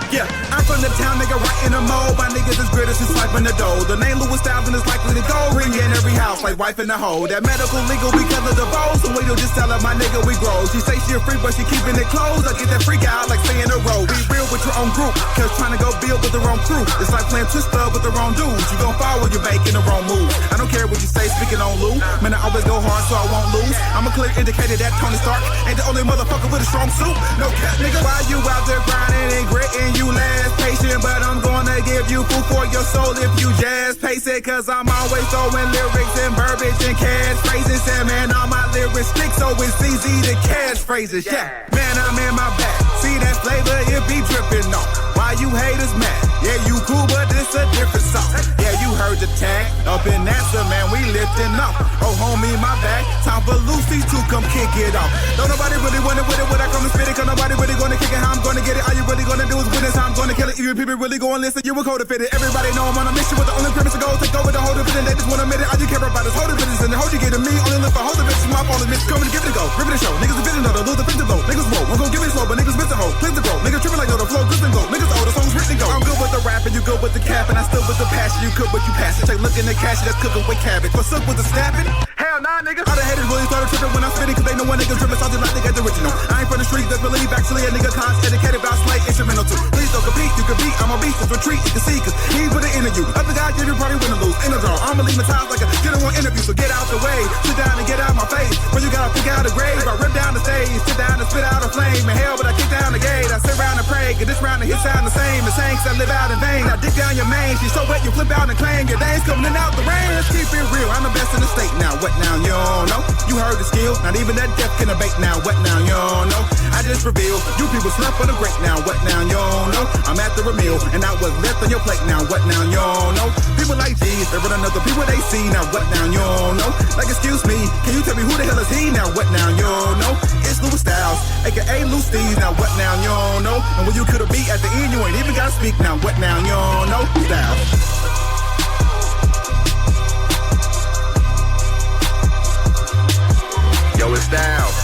Yeah, I'm from the town, nigga, right in the mold. My niggas is greatest is swiping the dough. The name Louis Thousand is likely to go. Ring in every house like wife in the hoe. That medical legal because of the bows. So we don't just tell her, my nigga, we grow. She say she a freak, but she keeping it closed. I get that freak out like stay in a row. Be real with your own group, cause trying to go build with the wrong crew. It's like playing Twister with the wrong dudes. You gon' fall when you're making the wrong move. I don't care what you say, speaking on Lou. Man, I always go hard so I won't lose. I'm a clear indicator that Tony Stark ain't the only motherfucker with a strong suit. No cap, nigga. Why you out there grinding and gritting? You last patient, but I'm gonna give you food for your soul if you jazz pace it. Cause I'm always throwing lyrics and verbiage and catchphrases. And man, all my lyrics stick, so it's easy to catchphrases. Yeah, man, I'm in my bag. See that flavor, it be dripping off. Why you haters mad? Yeah, you cool, but this a different song. Yeah, you heard the tag. Up in NASA, man, we lifting up. Oh, homie, my back. Time for Lucy to come kick it off. Don't nobody really want it with it when I come to spit it. Cause nobody really gonna kick it. How I'm gonna get it. All you really gonna do is witness how I'm gonna kill it. Even people really gonna listen, you a codefendant. Everybody know I'm on a mission with the only premise to go take over the whole division. They just wanna admit it. All you care about is hold the business. And the hold you get to me, only live for hold the business. My fault is missing. Coming to give it a go. Ripping the show. Niggas a vision though. Lose the fence though. Niggas roll. I'm gonna give it slow, but niggas miss the hoe. Please to grow. Niggas tripping like no, the flow good and go. Niggas old, the song's written and go. I'm good with the rap and you good with the cap. And I still with the passion. You cook what you pass it. Take look in the cash that's cooking with cabbage. What's up with the snapping? Hell nah, nigga. All the haters really started tripping when I'm spitting. Cause they know when niggas dripping something like they get the original. I ain't from the streets that believe actually a nigga cons educated about slay instrumental too. Please don't compete, you compete. I'm a beast, just retreat, you can see. Cause he put it into you. Other guys give you probably win or lose. In a draw, I'ma leave my ties like a general interview. So get out the way, sit down and get out my face. When you gotta pick out a grave, I rip down the stage, sit down and spit out a flame. And hell, but I kick down the gate. I sit around and pray, cause this round the hits sound the same. The same cause I live out in vain. I dig down your main, she's so wet you flip out and claim your days coming out the rain. Let's keep it real, I'm the best in the state now. What now, you don't know? You heard the skill, not even that death can abate now. What now, you don't know? I just revealed, you people slept on the break now. What now, you don't know? I'm after a meal, and I was left on your plate now. What now, you don't know? People like G's, they're running other people they see now. What now, you don't know? Like, excuse me, can you tell me who the hell is he now? What now, you don't know? It's Louis Styles, aka Lou Steez. Now what now, you don't know? And when you could have beat at the end, you ain't even gotta speak now. What now, you don't know? Styles. Yo, it's Styles.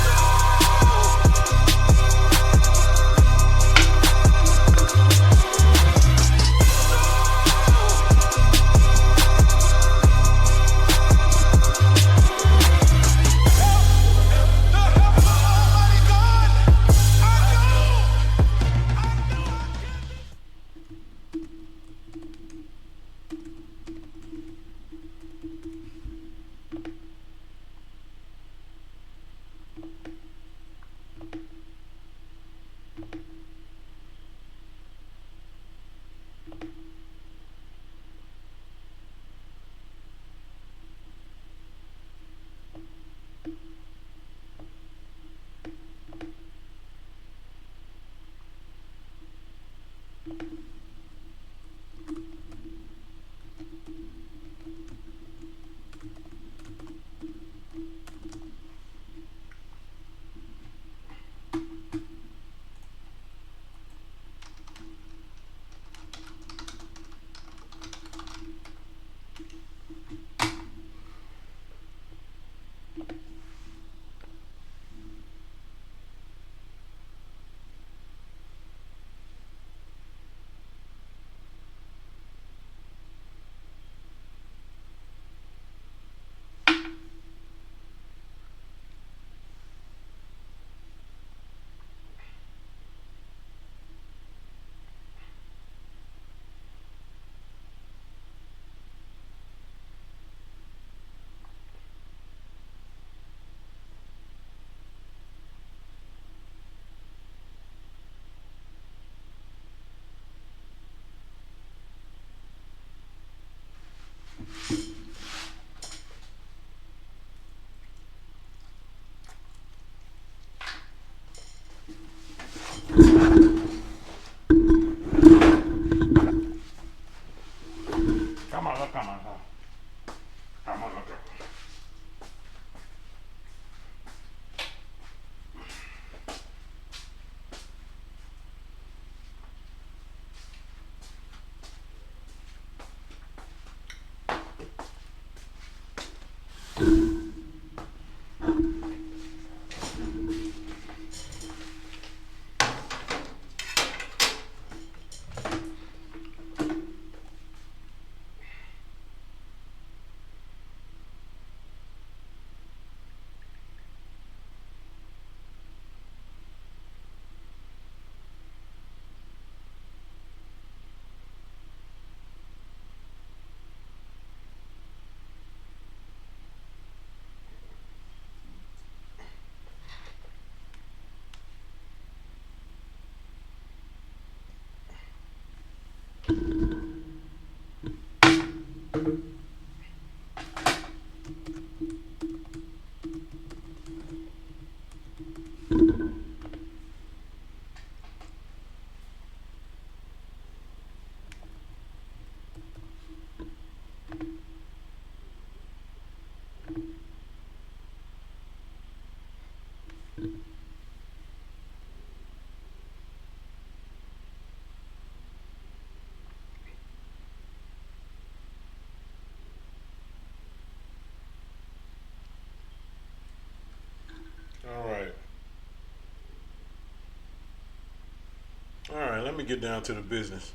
let me get down to the business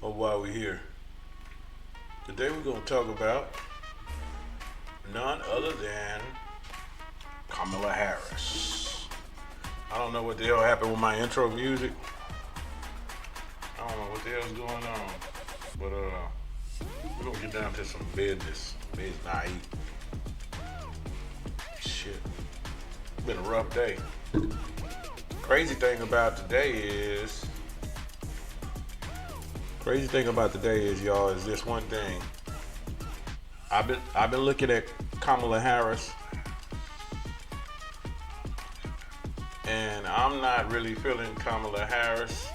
of why we're here. Today we're going to talk about none other than Kamala Harris. I don't know what the hell happened with my intro music. I don't know what the hell's going on. But we're going to get down to some business. Midnight. Shit. It's been a rough day. Crazy thing about today is, y'all, is this one thing. I've been looking at Kamala Harris, and I'm not really feeling Kamala Harris.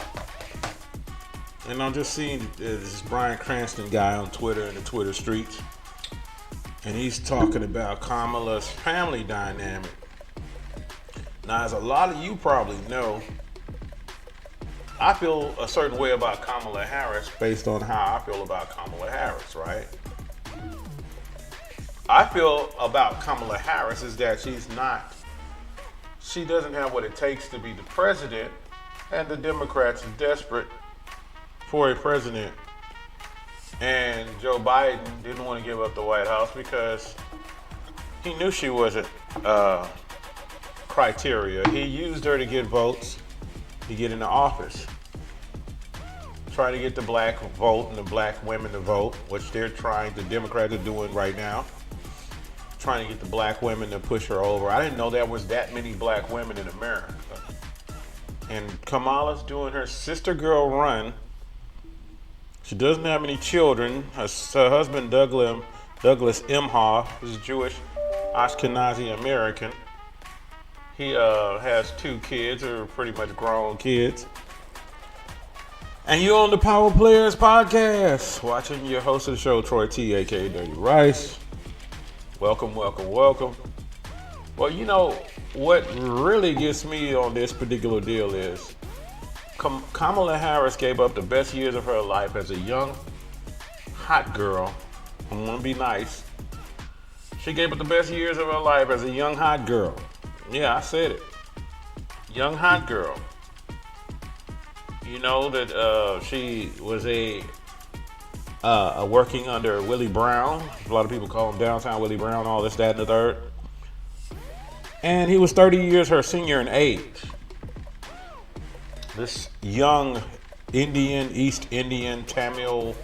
And I'm just seeing this Bryan Cranston guy on Twitter in the Twitter streets, and he's talking about Kamala's family dynamic. Now, as a lot of you probably know, I feel a certain way about Kamala Harris based on how I feel about Kamala Harris, right? I feel about Kamala Harris is that she doesn't have what it takes to be the president, and the Democrats are desperate for a president. And Joe Biden didn't want to give up the White House because he knew she wasn't criteria. He used her to get votes to get into office. Trying to get the black vote and the black women to vote, which the Democrats are doing right now. Trying to get the black women to push her over. I didn't know there was that many black women in America. And Kamala's doing her sister girl run. She doesn't have any children. Her husband, Douglas Emhoff, is Jewish, Ashkenazi American. He has 2 kids, who are pretty much grown kids. And you're on the Power Players podcast, watching your host of the show, Troy T, aka DirtyRize. Welcome. Well, you know, what really gets me on this particular deal is Kamala Harris gave up the best years of her life as a young, hot girl. I'm gonna be nice. She gave up the best years of her life as a young, hot girl. Yeah, I said it. Young, hot girl. You know that she was working under Willie Brown. A lot of people call him Downtown Willie Brown, all this, that, and the third. And he was 30 years her senior in age. This young East Indian, Tamil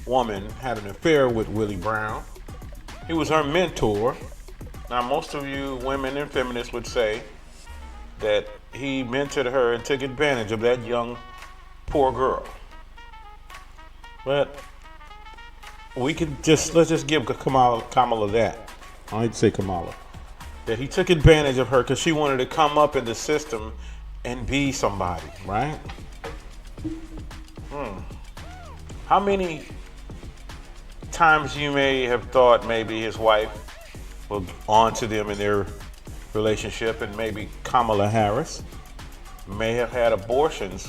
woman had an affair with Willie Brown. He was her mentor. Now, most of you women and feminists would say that he mentored her and took advantage of that young, poor girl. But let's just give Kamala that. I don't need to say Kamala. That he took advantage of her because she wanted to come up in the system and be somebody, right? How many times you may have thought maybe his wife was on to them in their relationship, and maybe Kamala Harris may have had abortions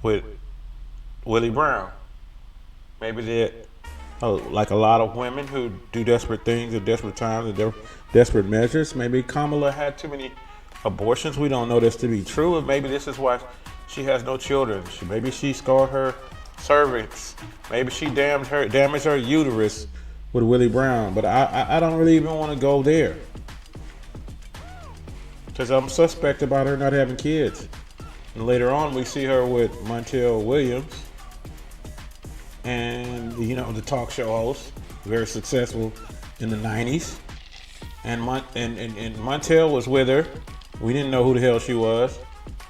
with Willie Brown. Maybe that, like a lot of women who do desperate things at desperate times and desperate measures, maybe Kamala had too many abortions. We don't know this to be true, and maybe this is why she has no children. Maybe she scarred her cervix. Maybe she damaged her uterus with Willie Brown. But I don't really even want to go there, because I'm suspect about her not having kids. And later on, we see her with Montel Williams, and the talk show host, very successful in the 90s. And Montel was with her. We didn't know who the hell she was.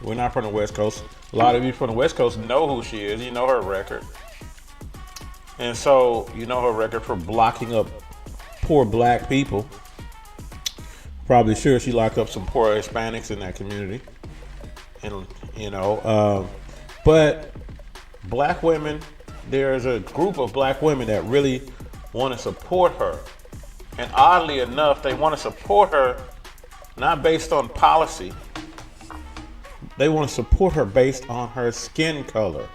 We're not from the West Coast. A lot of you from the West Coast know who she is. You know her record. And so, you know her record for blocking up poor black people. Probably sure she locked up some poor Hispanics in that community. And, but black women, there's a group of black women that really want to support her. And oddly enough, they want to support her not based on policy. They want to support her based on her skin color.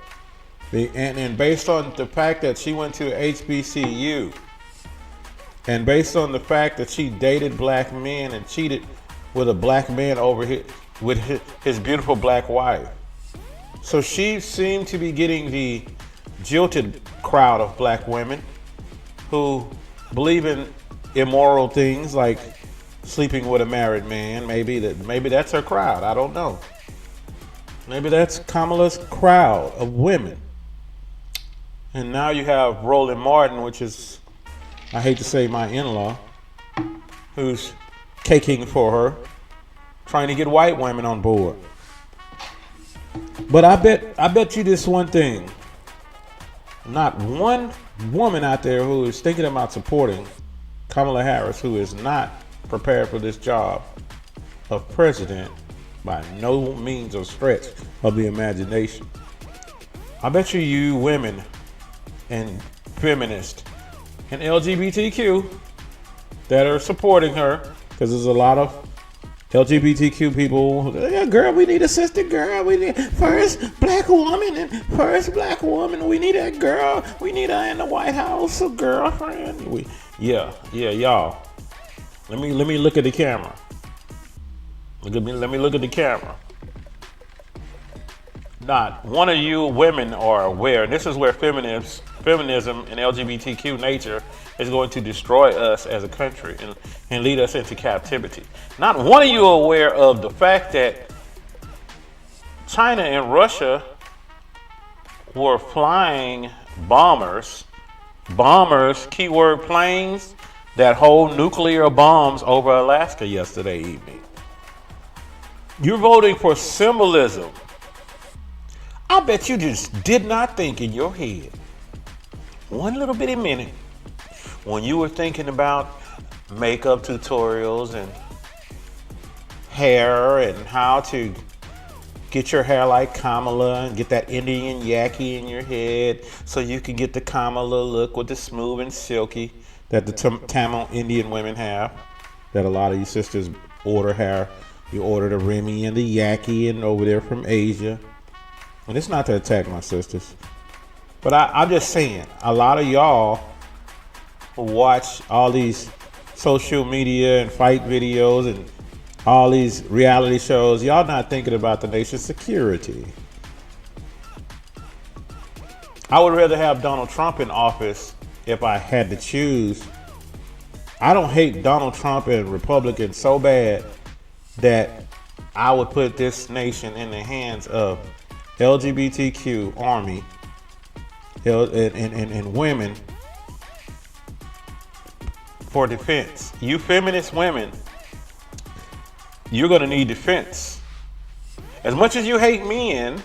And based on the fact that she went to HBCU. And based on the fact that she dated black men and cheated with a black man over with his beautiful black wife. So she seemed to be getting the jilted crowd of black women who believe in immoral things like sleeping with a married man. Maybe that's her crowd. I don't know. Maybe that's Kamala's crowd of women. And now you have Roland Martin, which is, I hate to say, my in-law, who's caking for her, trying to get white women on board. But I bet you this one thing. Not one woman out there who is thinking about supporting Kamala Harris, who is not prepared for this job of president by no means or stretch of the imagination. I bet you women and feminists and LGBTQ that are supporting her, because there's a lot of LGBTQ people. Yeah, girl, we need a sister, girl. We need first black woman. We need that girl. We need her in the White House, a girlfriend. Yeah, y'all. Let me look at the camera. Let me look at the camera. Not one of you women are aware, and this is where feminism and LGBTQ nature is going to destroy us as a country and lead us into captivity. Not one of you are aware of the fact that China and Russia were flying bombers, keyword planes, that hold nuclear bombs over Alaska yesterday evening. You're voting for symbolism. I bet you just did not think in your head one little bitty minute when you were thinking about makeup tutorials and hair and how to get your hair like Kamala and get that Indian yaki in your head so you can get the Kamala look with the smooth and silky that the Tamil Indian women have, that a lot of you sisters order hair. You order the Remy and the yaki and over there from Asia. And it's not to attack my sisters, but I'm just saying, a lot of y'all who watch all these social media and fight videos and all these reality shows, y'all not thinking about the nation's security. I would rather have Donald Trump in office if I had to choose. I don't hate Donald Trump and Republicans so bad that I would put this nation in the hands of LGBTQ army and women for defense. You feminist women, you're going to need defense. As much as you hate men,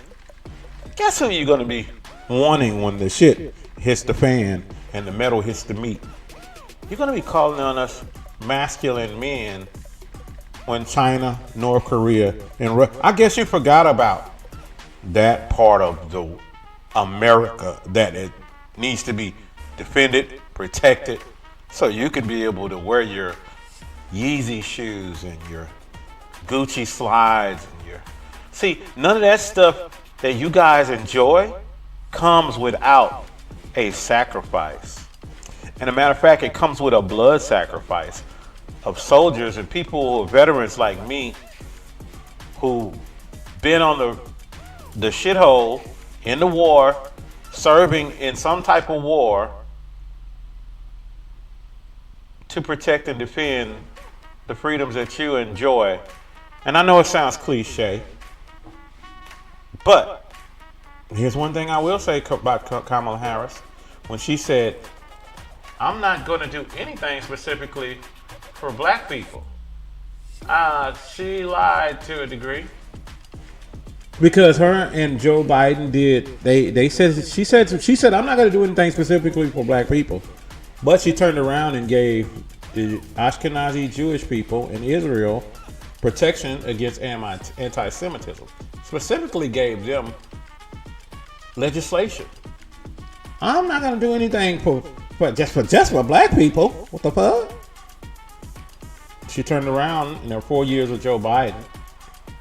guess who you're going to be wanting when the shit hits the fan and the metal hits the meat? You're going to be calling on us masculine men when China, North Korea, and I guess you forgot about that part of the America that it needs to be defended, protected, so you can be able to wear your Yeezy shoes and your Gucci slides and see, none of that stuff that you guys enjoy comes without a sacrifice. And a matter of fact, it comes with a blood sacrifice of soldiers and people, veterans like me, who been on the shithole in the war, serving in some type of war to protect and defend the freedoms that you enjoy. And I know it sounds cliche, but here's one thing I will say about Kamala Harris. When she said, I'm not going to do anything specifically for black people, she lied to a degree. Because her and Joe Biden she said I'm not going to do anything specifically for black people, but she turned around and gave the Ashkenazi Jewish people in Israel protection against anti-Semitism. Specifically gave them legislation. I'm not going to do anything for black people. What the fuck? She turned around in her 4 years with Joe Biden,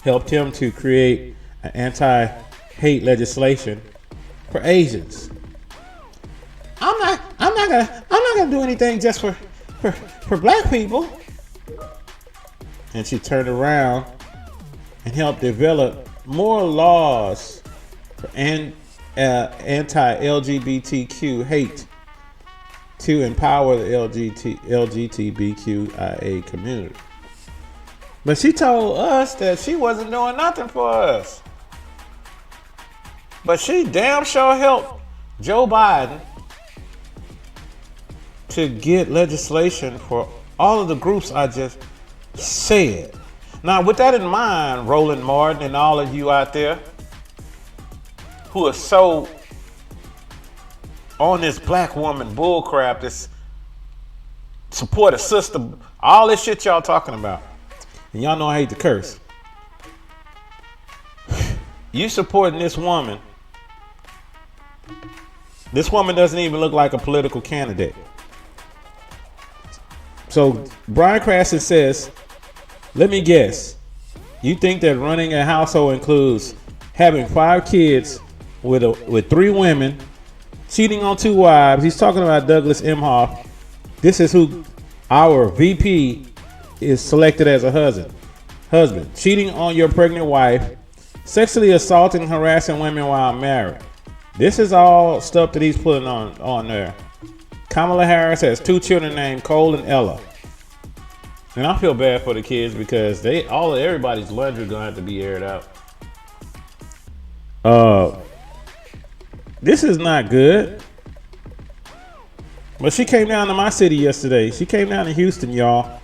helped him to create an anti-hate legislation for Asians. I'm not gonna do anything just for black people. And she turned around and helped develop more laws and anti-LGBTQ hate to empower the LGBTQIA community. But she told us that she wasn't doing nothing for us. But she damn sure helped Joe Biden to get legislation for all of the groups I just said. Now, with that in mind, Roland Martin and all of you out there who are so on this black woman bullcrap, this support a sister, all this shit y'all talking about, and y'all know I hate to curse. You supporting this woman. This woman doesn't even look like a political candidate. So Brian Craston says, let me guess, you think that running a household includes having 5 kids with 3 women, cheating on 2 wives. He's talking about Douglas Emhoff. This is who our VP is selected as a husband. Cheating on your pregnant wife, sexually assaulting, harassing women while married. This is all stuff that he's putting on there. Kamala Harris has 2 children named Cole and Ella. And I feel bad for the kids because everybody's laundry gonna have to be aired out. This is not good. But she came down to my city yesterday. She came down to Houston, y'all.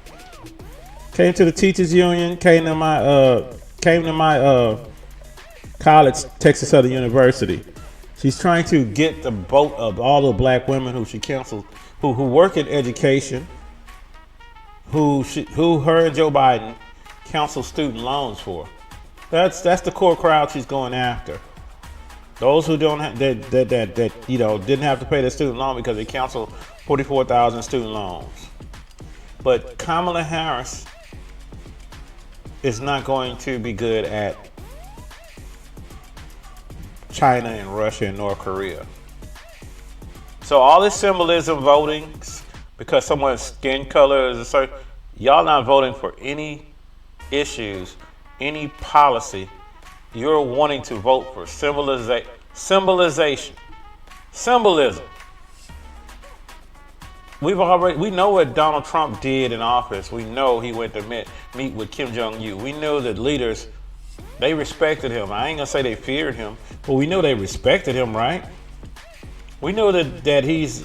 Came to the teachers union. Came to my college, Texas Southern University. She's trying to get the vote of all the black women who she counseled, who work in education, who her and Joe Biden counsel student loans for. That's the core crowd she's going after. Those who don't have, that didn't have to pay their student loan because they counseled 44,000 student loans. But Kamala Harris is not going to be good at China and Russia and North Korea. So all this symbolism voting because someone's skin color is a certain, y'all not voting for any issues, any policy. You're wanting to vote for symbolism. We know what Donald Trump did in office. We know he went to meet with Kim Jong-un. We know that leaders, they respected him. I ain't gonna say they feared him, but we know they respected him, right? We know that he's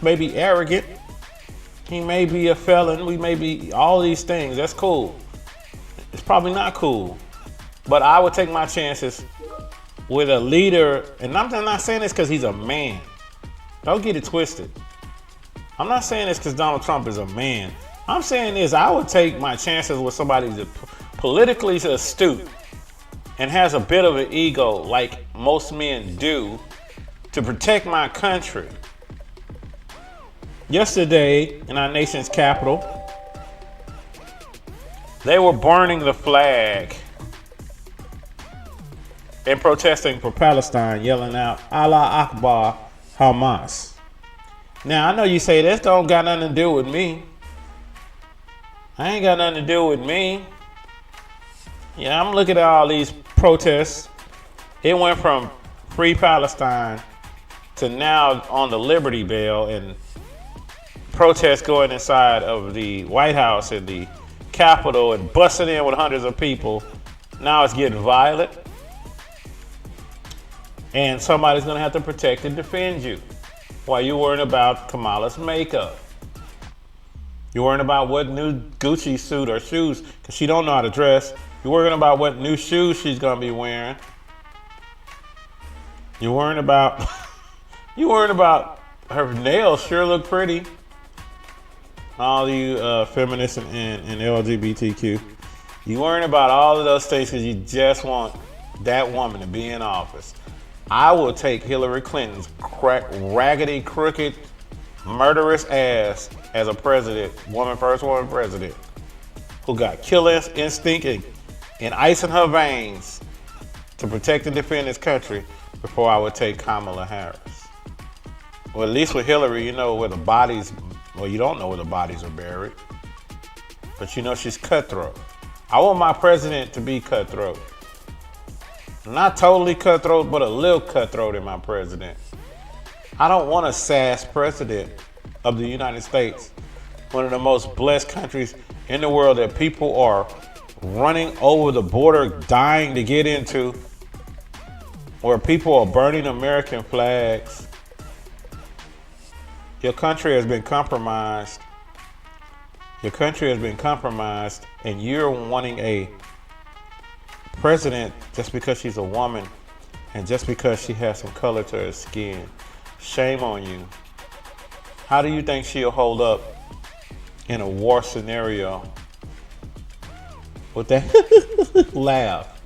maybe arrogant. He may be a felon. We may be all these things. That's cool. It's probably not cool. But I would take my chances with a leader, and I'm not saying this because he's a man. Don't get it twisted. I'm not saying this because Donald Trump is a man. I'm saying this, I would take my chances with somebody that's politically astute and has a bit of an ego like most men do to protect my country. Yesterday in our nation's capital, they were burning the flag and protesting for Palestine, yelling out, Allah Akbar, Hamas. Now, I know you say this don't got nothing to do with me. I ain't got nothing to do with me. Yeah, I'm looking at all these protests. It went from Free Palestine to now on the Liberty Bell and protests going inside of the White House and the Capitol and busting in with hundreds of people. Now it's getting violent. And somebody's gonna have to protect and defend you while you're worrying about Kamala's makeup. You're worrying about what new Gucci suit or shoes, because she don't know how to dress. You're worrying about what new shoes she's gonna be wearing. You're worrying about her nails sure look pretty. All you feminists and LGBTQ. You're worrying about all of those things because you just want that woman to be in office. I will take Hillary Clinton's raggedy, crooked, murderous ass as a president, first woman president, who got killer instinct and ice in her veins to protect and defend this country before I would take Kamala Harris. Well, at least with Hillary, you know where the bodies, well, you don't know where the bodies are buried, but you know she's cutthroat. I want my president to be cutthroat. Not totally cutthroat, but a little cutthroat in my president. I don't want a sass president of the United States, one of the most blessed countries in the world that people are running over the border, dying to get into, where people are burning American flags. Your country has been compromised. Your country has been compromised, and you're wanting a president just because she's a woman and just because she has some color to her skin. Shame on you. How do you think she'll hold up in a war scenario? With that laugh.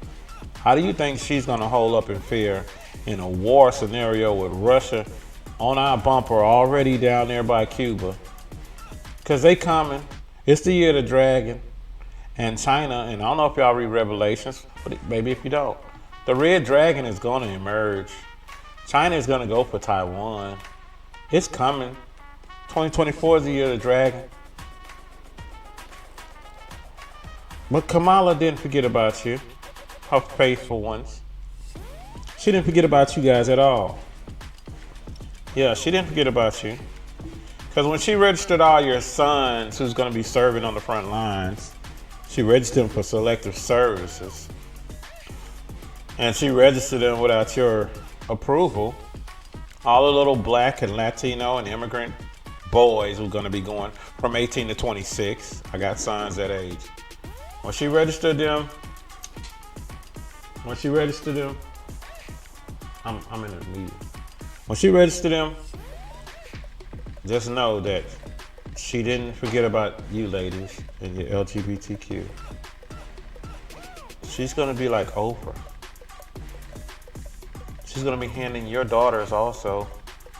How do you think she's gonna hold up in fear in a war scenario with Russia on our bumper already down there by Cuba? Because they coming. It's the year of the dragon. And China, and I don't know if y'all read Revelations, but maybe if you don't, the red dragon is going to emerge. China is going to go for Taiwan. It's coming. 2024 is the year of the dragon. But Kamala didn't forget about you, her faithful ones. She didn't forget about you guys at all. Yeah, she didn't forget about you. Because when she registered all your sons who's going to be serving on the front lines, she registered them for selective services. And she registered them without your approval. All the little black and Latino and immigrant boys who are going to be going from 18 to 26. I got sons that age. When she registered them, I'm in a meeting. When she registered them, just know that she didn't forget about you ladies and your LGBTQ. She's gonna be like Oprah. She's gonna be handing your daughters also,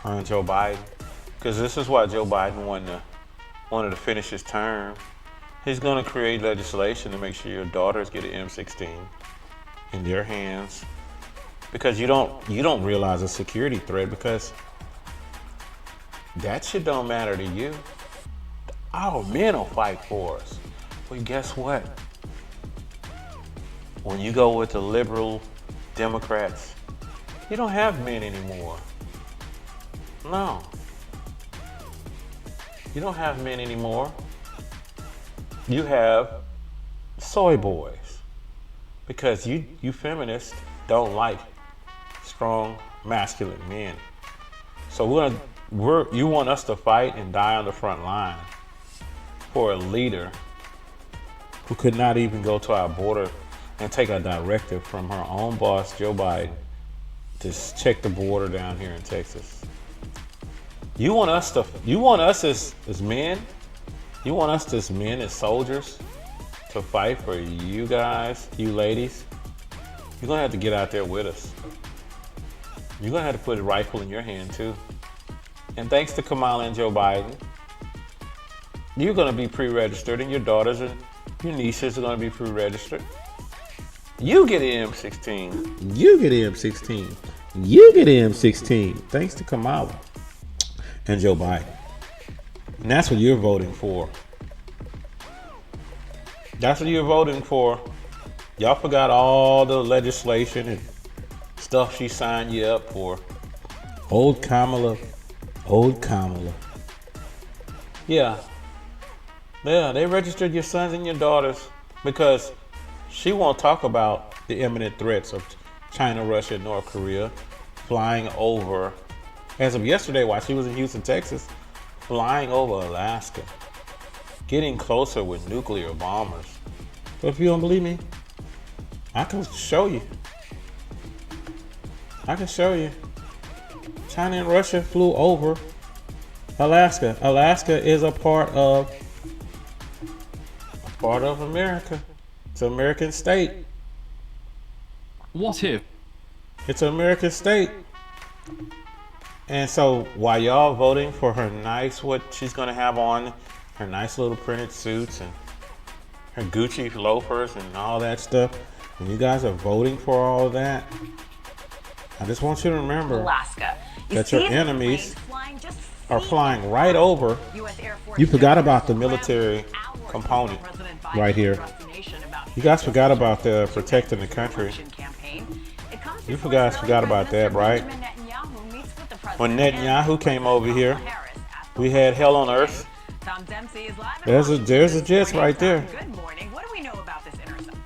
her and Joe Biden. Because this is why Joe Biden wanted to finish his term. He's gonna create legislation to make sure your daughters get an M16 in their hands. Because you don't realize a security threat, because that shit don't matter to you. Our men will fight for us. Well, guess what? When you go with the liberal Democrats, you don't have men anymore. No. You don't have men anymore. You have soy boys. Because you feminists don't like strong, masculine men. So you want us to fight and die on the front line for a leader who could not even go to our border and take a directive from her own boss, Joe Biden, to check the border down here in Texas. You want us as men, you want us as men, as soldiers, to fight for you guys, you ladies. You're gonna have to get out there with us. You're gonna have to put a rifle in your hand too. And thanks to Kamala and Joe Biden, you're gonna be pre-registered, and your daughters and your nieces are gonna be pre-registered. You get an M16. You get an M16. You get an M16. Thanks to Kamala and Joe Biden. And that's what you're voting for. That's what you're voting for. Y'all forgot all the legislation and stuff she signed you up for. Old Kamala. Yeah, they registered your sons and your daughters because she won't talk about the imminent threats of China, Russia, and North Korea flying over, as of yesterday while she was in Houston, Texas, flying over Alaska, getting closer with nuclear bombers. But if you don't believe me, I can show you. China and Russia flew over Alaska. Alaska is a part of America. It's an American state. What if? It's an American state. And so while y'all voting for her nice, what she's gonna have on, her nice little printed suits and her Gucci loafers and all that stuff, when you guys are voting for all of that, I just want you to remember Alaska. that your enemies are flying right over. You forgot about the military component right here. You guys forgot about the protecting the country. You guys forgot about that, right? When Netanyahu came over here, we had hell on earth. There's a Jets right there. Good morning. What do we know about this interception?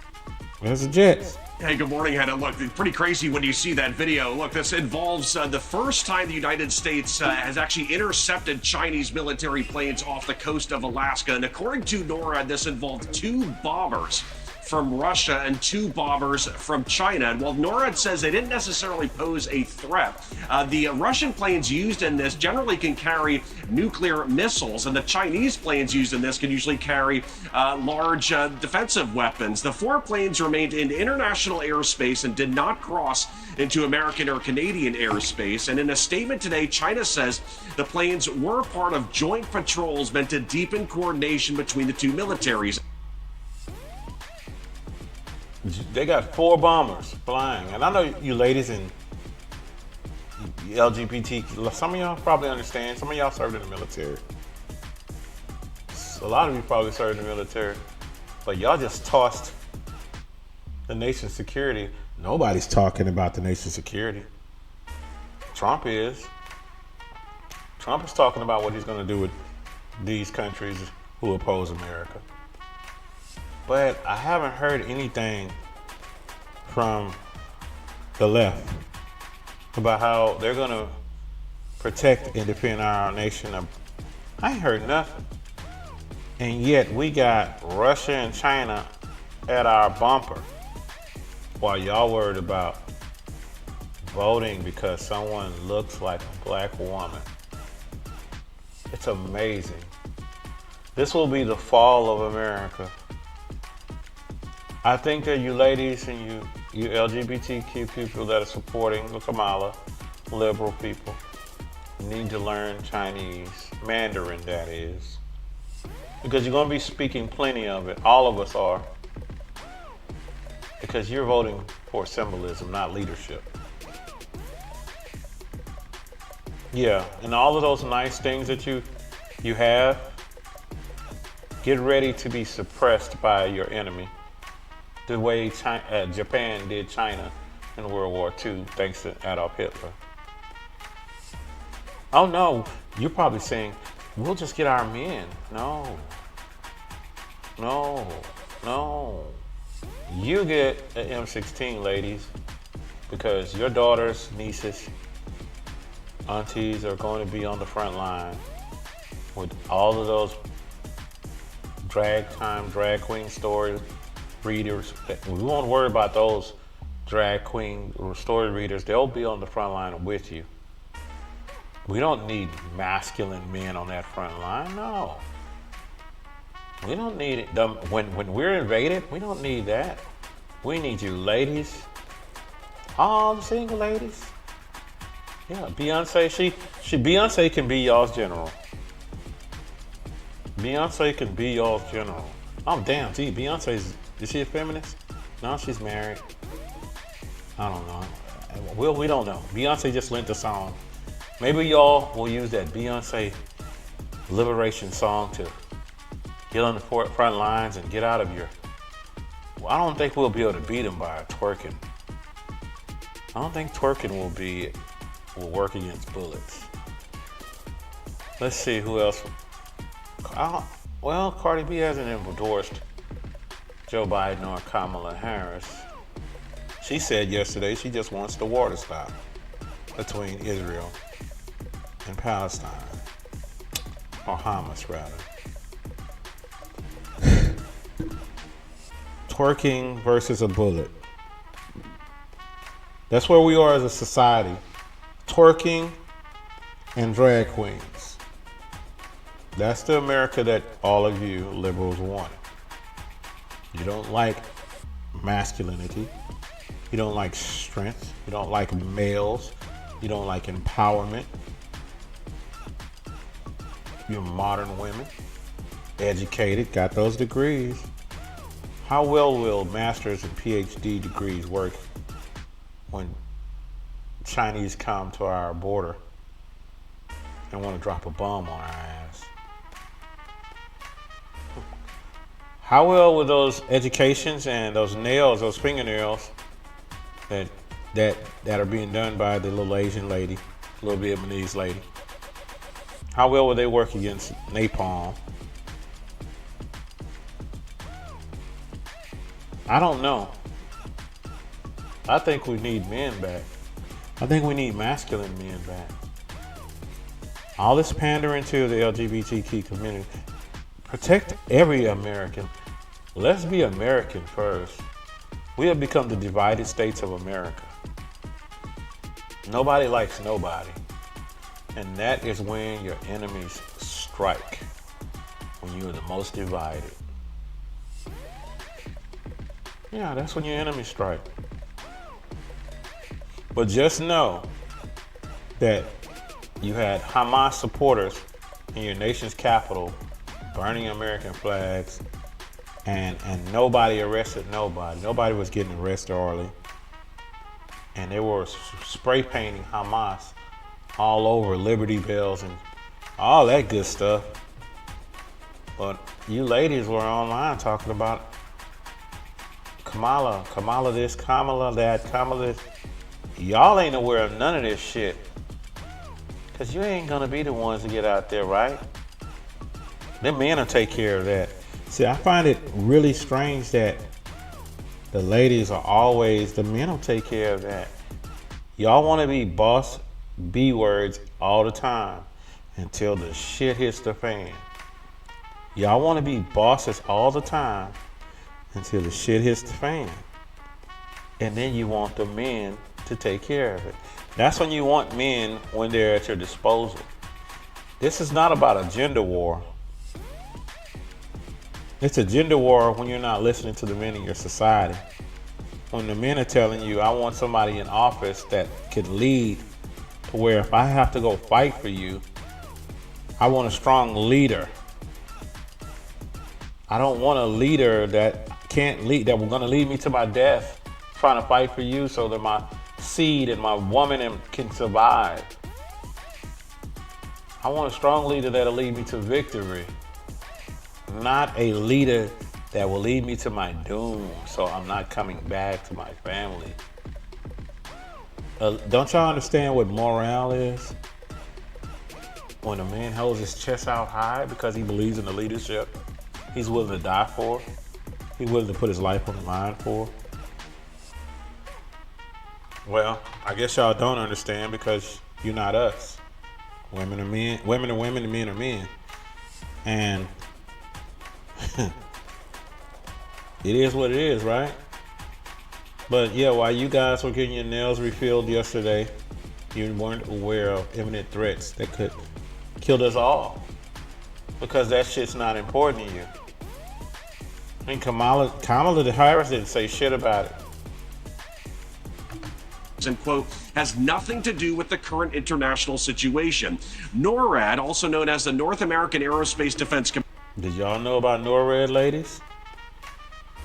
There's a Jets. Hey, good morning, Hannah. Look, it's pretty crazy when you see that video. Look, this involves the first time the United States has actually intercepted Chinese military planes off the coast of Alaska. And according to NORAD, this involved 2 bombers from Russia and 2 bombers from China. And while NORAD says they didn't necessarily pose a threat, the Russian planes used in this generally can carry nuclear missiles, and the Chinese planes used in this can usually carry large defensive weapons. The 4 planes remained in international airspace and did not cross into American or Canadian airspace. And in a statement today, China says the planes were part of joint patrols meant to deepen coordination between the 2 militaries. They got 4 bombers flying, and I know you ladies and LGBT, some of y'all probably understand. Some of y'all served in the military. A lot of you probably served in the military, but y'all just tossed the nation's security. Nobody's talking about the nation's security. Trump is. Trump is talking about what he's going to do with these countries who oppose America. But I haven't heard anything from the left about how they're going to protect and defend our nation. I ain't heard nothing. And yet we got Russia and China at our bumper while y'all worried about voting because someone looks like a black woman. It's amazing. This will be the fall of America. I think that you ladies and you LGBTQ people that are supporting the Kamala, liberal people, need to learn Chinese, Mandarin that is. Because you're going to be speaking plenty of it. All of us are. Because you're voting for symbolism, not leadership. Yeah, and all of those nice things that you have, get ready to be suppressed by your enemy. The way Japan did China in World War II, thanks to Adolf Hitler. Oh no, you're probably saying, we'll just get our men. No. You get an M16, ladies, because your daughters, nieces, aunties are going to be on the front line with all of those drag queen stories. Readers, we won't worry about those drag queen story readers. They'll be on the front line with you. We don't need masculine men on that front line. No, we don't need it. When we're invaded, we don't need that. We need you ladies, all the single ladies. Yeah, Beyonce can be y'all's general. Beyonce can be y'all's general. Oh damn, gee, is she a feminist? No, she's married. I don't know. Well, we don't know. Beyonce just lent a song. Maybe y'all will use that Beyonce liberation song to get on the front lines and get out of your... Well, I don't think we'll be able to beat them by twerking. I don't think twerking will work against bullets. Let's see who else. Well, Cardi B hasn't endorsed Joe Biden or Kamala Harris. She said yesterday she just wants the war to stop between Israel and Palestine, or Hamas rather. Twerking versus a bullet. That's where we are as a society. Twerking and drag queens. That's the America that all of you liberals want. You don't like masculinity. You don't like strength. You don't like males. You don't like empowerment. You're modern women, educated, got those degrees. How well will master's and PhD degrees work when Chinese come to our border and want to drop a bomb on our ass? How well will those educations and those nails, those fingernails that that are being done by the little Asian lady, little Vietnamese lady. How well will they work against napalm? I don't know. I think we need men back. I think we need masculine men back. All this pandering to the LGBTQ community. Protect every American. Let's be American first. We have become the divided states of America. Nobody likes nobody. And that is when your enemies strike. When you are the most divided. Yeah, that's when your enemies strike. But just know that you had Hamas supporters in your nation's capital burning American flags, and nobody arrested nobody. Nobody was getting arrested early. And they were spray painting Hamas all over Liberty Bells and all that good stuff. But you ladies were online talking about Kamala this, Kamala that, Kamala this. Y'all ain't aware of none of this shit. Cause you ain't gonna be the ones to get out there, right? Them men will take care of that. See, I find it really strange that the ladies are always, the men will take care of that. Y'all wanna be boss B words all the time until the shit hits the fan. Y'all wanna be bosses all the time until the shit hits the fan. And then you want the men to take care of it. That's when you want men when they're at your disposal. This is not about a gender war. It's a gender war when you're not listening to the men in your society. When the men are telling you, I want somebody in office that could lead to where if I have to go fight for you, I want a strong leader. I don't want a leader that can't lead, that was gonna lead me to my death, trying to fight for you so that my seed and my woman can survive. I want a strong leader that'll lead me to victory, not a leader that will lead me to my doom so I'm not coming back to my family. Don't y'all understand what morale is? When a man holds his chest out high because he believes in the leadership he's willing to die for, he's willing to put his life on the line for. Well, I guess y'all don't understand because you're not us. Women are men, women are women, and men are men. And it is what it is, right? But yeah, while you guys were getting your nails refilled yesterday, you weren't aware of imminent threats that could kill us all. Because that shit's not important to you. I mean, Kamala Harris didn't say shit about it. And quote, has nothing to do with the current international situation. NORAD, also known as the North American Aerospace Defense Command. Did y'all know about NORAD, ladies?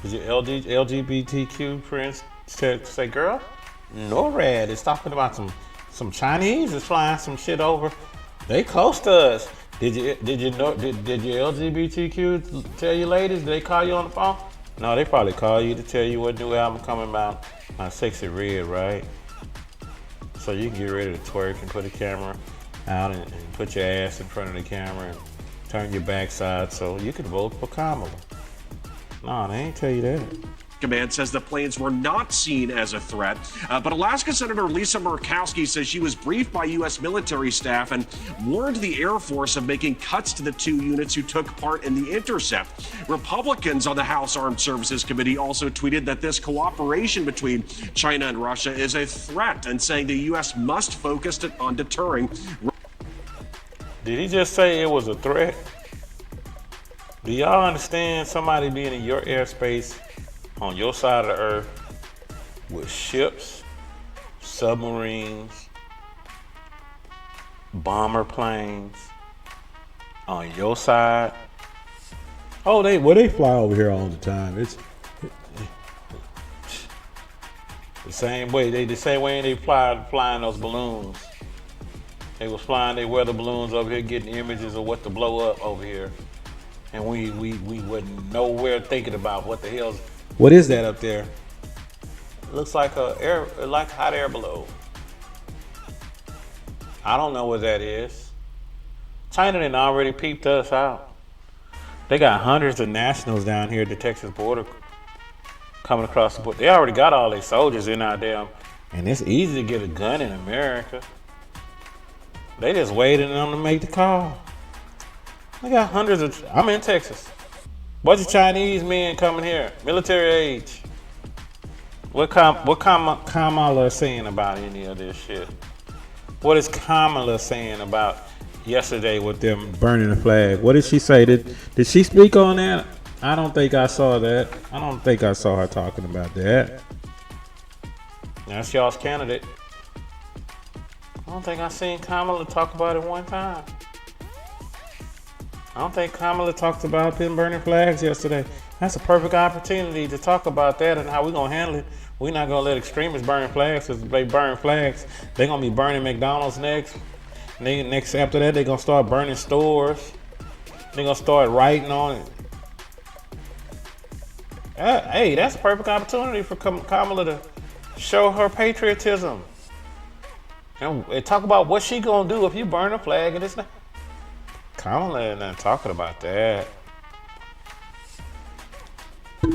Did your LGBTQ friends say, girl, NORAD is talking about some Chinese is flying some shit over. They close to us. Did your LGBTQ tell you ladies? Did they call you on the phone? No, they probably call you to tell you what new album coming out on Sexy Red, right? So you can get ready to twerk and put a camera out and put your ass in front of the camera and turn your backside so you can vote for Kamala. No, they ain't tell you that. Command says the planes were not seen as a threat, but Alaska Senator Lisa Murkowski says she was briefed by U.S. military staff and warned the Air Force of making cuts to the 2 units who took part in the intercept. Republicans on the House Armed Services Committee also tweeted that this cooperation between China and Russia is a threat and saying the U.S. must focus on deterring. Did he just say it was a threat? Do y'all understand somebody being in your airspace on your side of the earth with ships, submarines, bomber planes on your side? Oh, they fly over here all the time. It's the same way. The same way they flying those balloons. They was flying their weather balloons over here, getting images of what to blow up over here, and we wasn't nowhere thinking about what the hell's. What is that up there? It looks like like hot air balloon. I don't know what that is. China done already peeped us out. They got hundreds of nationals down here at the Texas border coming across the border. They already got all their soldiers in out there, and it's easy to get a gun in America. They just waiting on them to make the call. They got hundreds of. I'm in Texas. Bunch of Chinese men coming here, military age. What Kamala saying about any of this shit? What is Kamala saying about yesterday with them burning the flag? What did she say? Did she speak on that? I don't think I saw that. I don't think I saw her talking about that. That's y'all's candidate. I don't think I seen Kamala talk about it one time. I don't think Kamala talked about them burning flags yesterday. That's a perfect opportunity to talk about that and how we're going to handle it. We're not going to let extremists burn flags, because if they burn flags, they're going to be burning McDonald's next. And next after that, they're going to start burning stores. They're going to start writing on it. Hey, that's a perfect opportunity for Kamala to show her patriotism. And talk about what she going to do if you burn a flag and it's not. Kamala ain't not talking about that.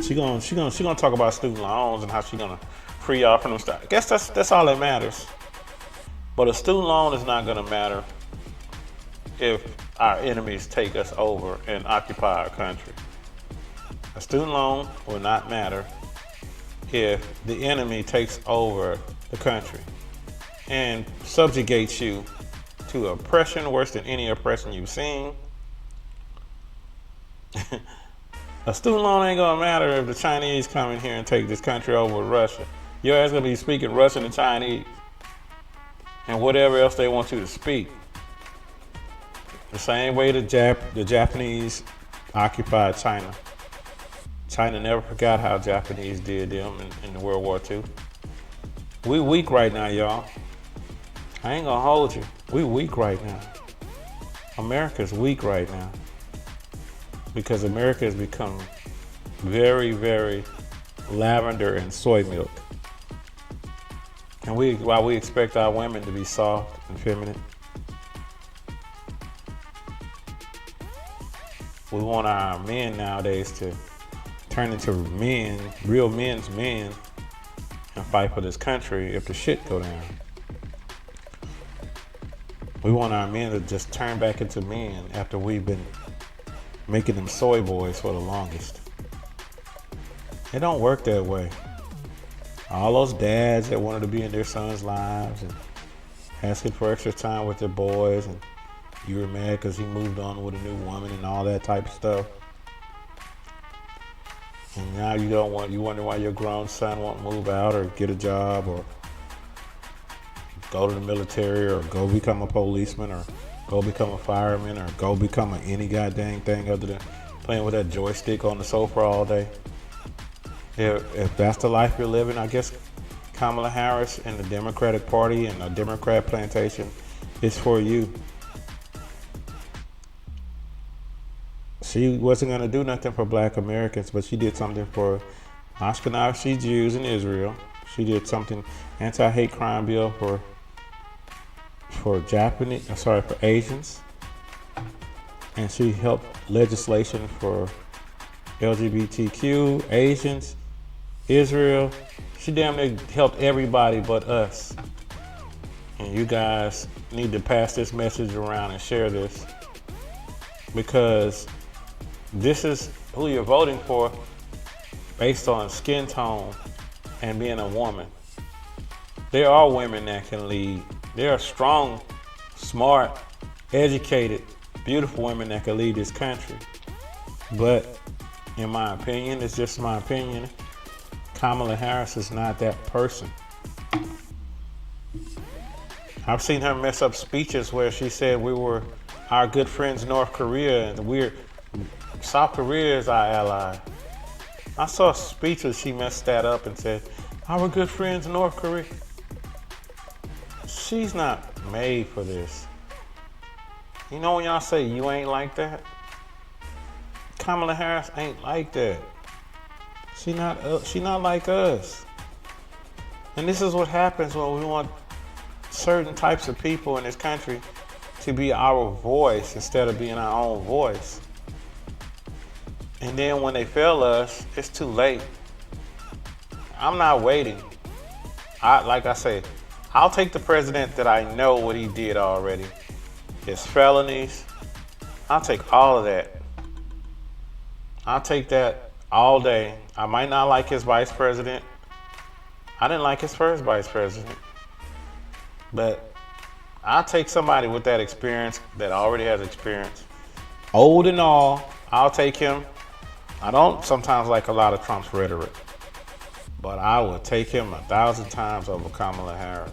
She gonna talk about student loans and how she gonna free y'all from them stuff. I guess that's all that matters. But a student loan is not gonna matter if our enemies take us over and occupy our country. A student loan will not matter if the enemy takes over the country and subjugates you to oppression worse than any oppression you've seen. A student loan ain't gonna matter if the Chinese come in here and take this country over with Russia. Your ass gonna be speaking Russian and Chinese and whatever else they want you to speak. The same way the Japanese occupied China. China never forgot how Japanese did them in World War II. We weak right now, y'all. I ain't gonna hold you. We weak right now. America's weak right now. Because America has become very, very lavender and soy milk. And while we expect our women to be soft and feminine, we want our men nowadays to turn into men, real men's men, and fight for this country if the shit go down. We want our men to just turn back into men after we've been making them soy boys for the longest. It don't work that way. All those dads that wanted to be in their sons' lives and asking for extra time with their boys, and you were mad because he moved on with a new woman and all that type of stuff. And now you wonder why your grown son won't move out or get a job or go to the military or go become a policeman or go become a fireman or go become any goddamn thing other than playing with that joystick on the sofa all day. If that's the life you're living, I guess Kamala Harris and the Democratic Party and the Democrat plantation is for you. She wasn't going to do nothing for black Americans, but she did something for Ashkenazi Jews in Israel. She did something anti-hate crime bill for Asians. And she helped legislation for LGBTQ, Asians, Israel. She damn near helped everybody but us. And you guys need to pass this message around and share this, because this is who you're voting for based on skin tone and being a woman. There are women that can lead. There are strong, smart, educated, beautiful women that can lead this country. But in my opinion, it's just my opinion, Kamala Harris is not that person. I've seen her mess up speeches where she said we were our good friends North Korea and South Korea is our ally. I saw a speech where she messed that up and said, our good friends North Korea. She's not made for this. You know when y'all say you ain't like that? Kamala Harris ain't like that. She not like us. And this is what happens when we want certain types of people in this country to be our voice instead of being our own voice. And then when they fail us, it's too late. I'm not waiting. Like I say, I'll take the president that I know what he did already. His felonies, I'll take all of that. I'll take that all day. I might not like his vice president. I didn't like his first vice president. But I'll take somebody with that experience, that already has experience. Old and all, I'll take him. I don't sometimes like a lot of Trump's rhetoric, but I would take him 1,000 times over Kamala Harris.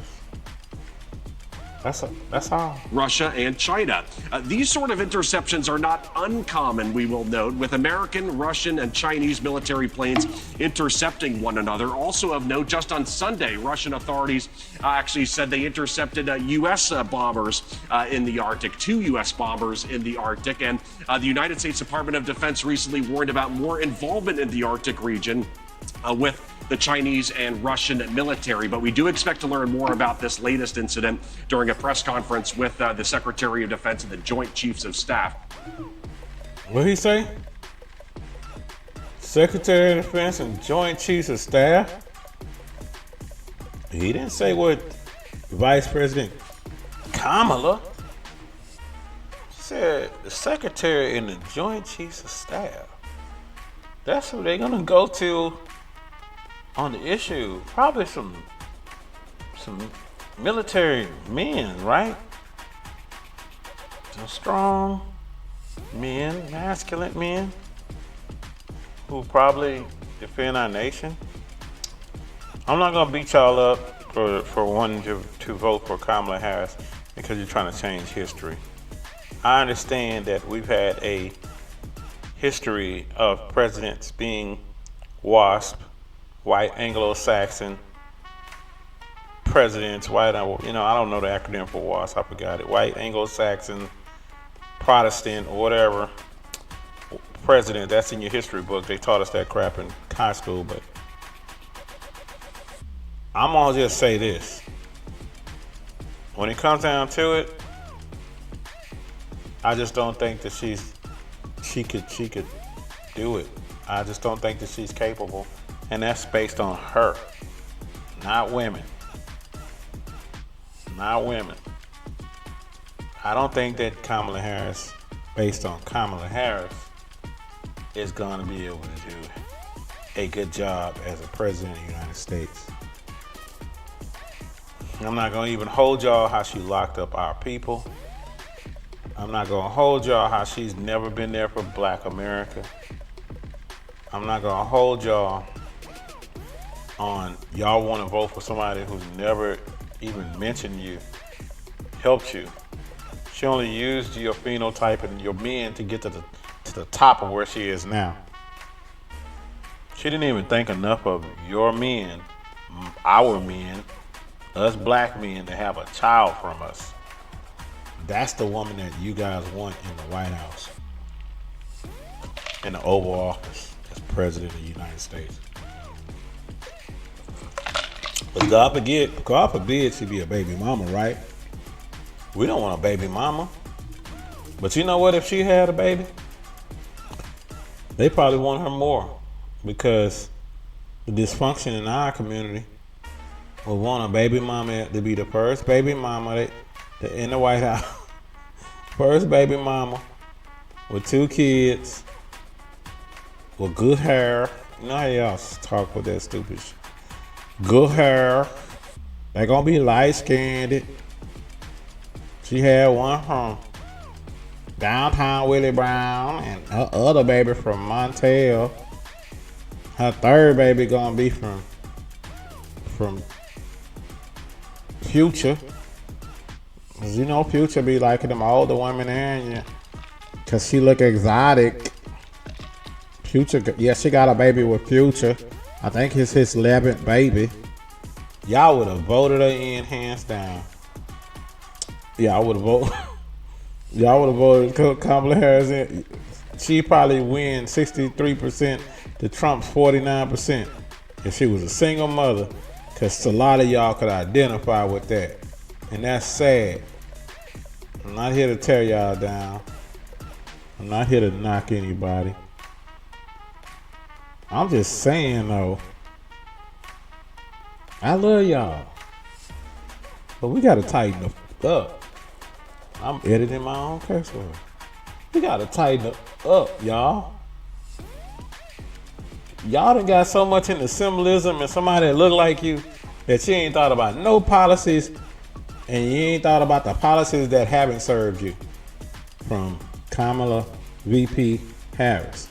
That's all. Russia and China. These sort of interceptions are not uncommon, we will note, with American, Russian, and Chinese military planes intercepting one another. Also of note, just on Sunday, Russian authorities actually said they intercepted U.S. bombers in the Arctic, 2 U.S. bombers in the Arctic. And the United States Department of Defense recently warned about more involvement in the Arctic region with the Chinese and Russian military. But we do expect to learn more about this latest incident during a press conference with the Secretary of Defense and the Joint Chiefs of Staff. What did he say? Secretary of Defense and Joint Chiefs of Staff? He didn't say what Vice President Kamala said. The Secretary and the Joint Chiefs of Staff. That's who they're gonna go to on the issue. Probably some military men, right? Some strong men, masculine men who probably defend our nation. I'm not gonna beat y'all up for wanting to vote for Kamala Harris because you're trying to change history. I understand that we've had a history of presidents being WASP, white Anglo-Saxon presidents, I don't know the acronym for WASP, I forgot it. White Anglo-Saxon, Protestant, or whatever president. That's in your history book. They taught us that crap in high school, but I'm gonna just say this. When it comes down to it, I just don't think that she could do it. I just don't think that she's capable. And that's based on her, not women. Not women. I don't think that Kamala Harris, based on Kamala Harris, is going to be able to do a good job as a president of the United States. I'm not going to even hold y'all how she locked up our people. I'm not going to hold y'all how she's never been there for Black America. I'm not going to hold y'all on y'all want to vote for somebody who's never even mentioned you, helped you. She only used your phenotype and your men to get to the top of where she is now. She didn't even think enough of your men, our men, us black men, to have a child from us. That's the woman that you guys want in the White House, in the Oval Office, as President of the United States. But God forbid she be a baby mama, right? We don't want a baby mama. But you know what? If she had a baby, they probably want her more, because the dysfunction in our community would want a baby mama to be the first baby mama in the White House. First baby mama with 2 kids with good hair. You know how y'all talk with that stupid shit. Good hair. They gonna be light-skinned. She had one from downtown Willie Brown, and her other baby from Montel. Her third baby gonna be from Future. Cause you know Future be liking them older women there, cause she look exotic. Future, yeah, she got a baby with Future. I think it's his 11th baby. Y'all would have voted her in hands down. Y'all would have voted. Y'all would have voted Kamala Harris in. She probably win 63% to Trump's 49% if she was a single mother. Because a lot of y'all could identify with that. And that's sad. I'm not here to tear y'all down. I'm not here to knock anybody. I'm just saying though, I love y'all. But we gotta tighten up. I'm editing my own curse word. We gotta tighten up, y'all. Y'all done got so much into symbolism and somebody that look like you that you ain't thought about no policies, and you ain't thought about the policies that haven't served you. From Kamala VP Harris.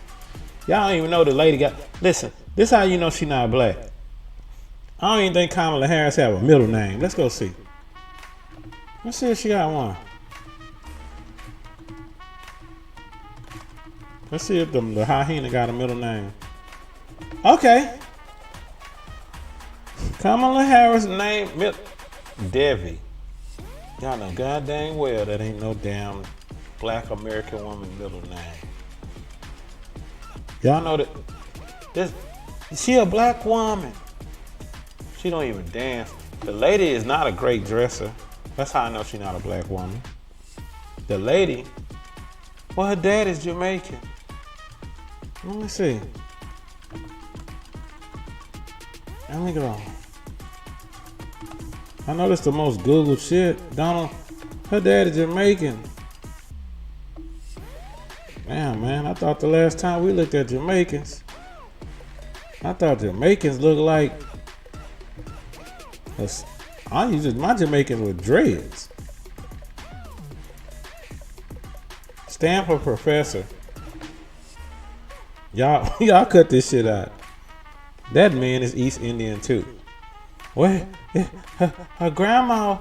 Y'all don't even know the lady got, listen, this how you know she not black. I don't even think Kamala Harris have a middle name. Let's go see. Let's see if she got one. Let's see if the hyena got a middle name. Okay. Kamala Harris name Devi. Y'all know god dang well that ain't no damn black American woman middle name. Y'all know that she a black woman. She don't even dance. The lady is not a great dresser. That's how I know she's not a black woman. The lady, well, her dad is Jamaican. Let me see. Let me go. I know that's the most Googled shit. Donald, her dad is Jamaican. Damn, man, I thought the last time we looked at Jamaicans, I thought Jamaicans looked like, my Jamaicans with dreads. Stanford professor. Y'all cut this shit out. That man is East Indian too. What? Her grandma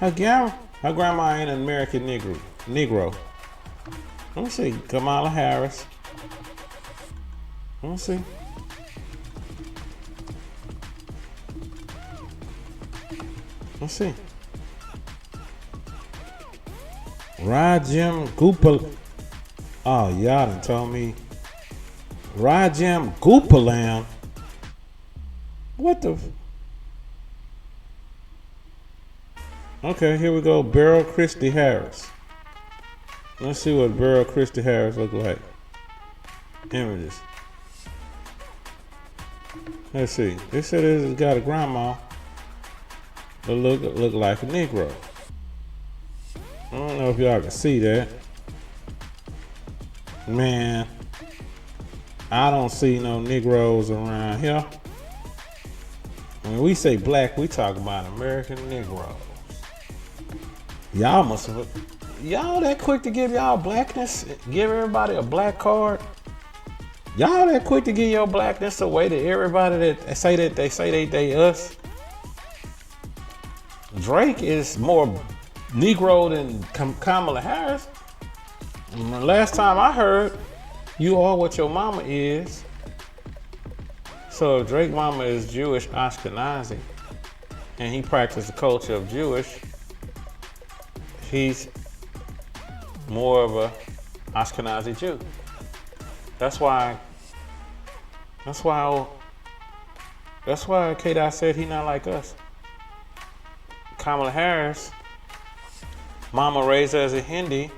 ain't an American Negro. Let me see. Kamala Harris. Let me see. Let's see. Rajam Gopal. Oh, y'all done told me. Rajam Gopalan. What the? Okay, here we go. Beryl Christie Harris. Let's see what Beryl Christie Harris look like. Images. Let's see. They said it's got a grandma that look like a Negro. I don't know if y'all can see that. Man, I don't see no Negroes around here. When we say black, we talk about American Negroes. Y'all must have, y'all that quick to give y'all blackness, give everybody a black card. Y'all that quick to give your blackness away to everybody that say they us. Drake is more Negro than Kamala Harris. And the last time I heard, you are what your mama is. So if Drake mama is Jewish Ashkenazi, and he practiced the culture of Jewish, he's more of a Ashkenazi Jew. That's why K-Dot said he not like us. Kamala Harris, mama raised her as a Hindi.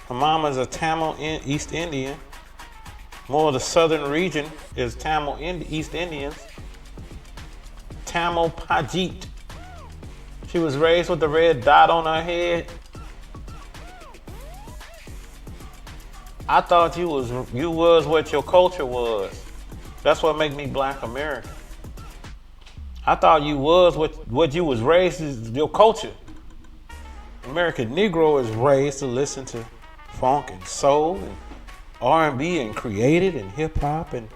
Her mama's a Tamil East Indian. More of the southern region is Tamil East Indians. Tamil Pajit. She was raised with the red dot on her head. I thought you was what your culture was. That's what make me Black American. I thought you was what you was raised is your culture. American Negro is raised to listen to funk and soul and R&B and created and hip hop, and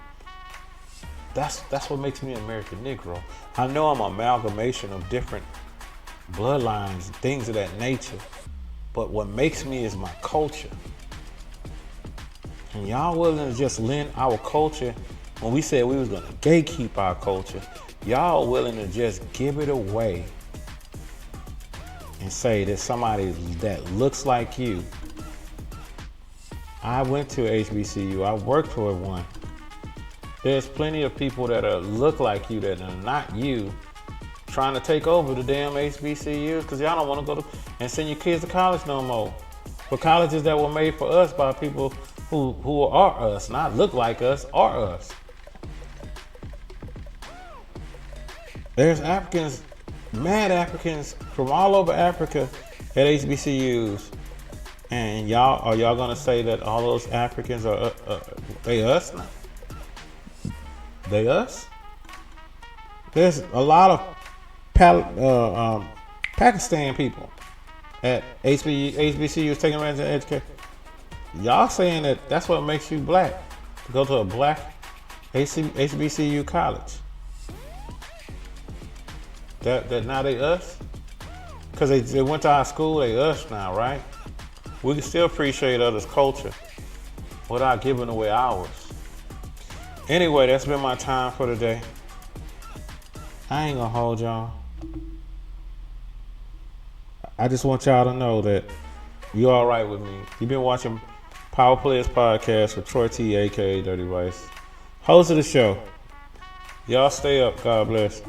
that's what makes me American Negro. I know I'm an amalgamation of different bloodlines, things of that nature, but what makes me is my culture. And y'all willing to just lend our culture, when we said we was gonna gatekeep our culture, y'all willing to just give it away and say that somebody that looks like you. I went to HBCU, I worked for one. There's plenty of people that look like you that are not you, trying to take over the damn HBCUs because y'all don't want to go to and send your kids to college no more. For colleges that were made for us by people who are us, not look like us, are us. There's Africans, mad Africans from all over Africa at HBCUs. And y'all gonna say that all those Africans are they us now? They us? There's a lot of Pakistan people at HBCUs taking advantage of education. Y'all saying that that's what makes you black, to go to a black HBCU college. That now they us? Because they went to our school, they us now, right? We can still appreciate others' culture without giving away ours. Anyway, that's been my time for today. I ain't gonna hold y'all. I just want y'all to know that you all right with me. You've been watching Power Players Podcast with Troy T, aka DirtyRize, host of the show. Y'all stay up. God bless.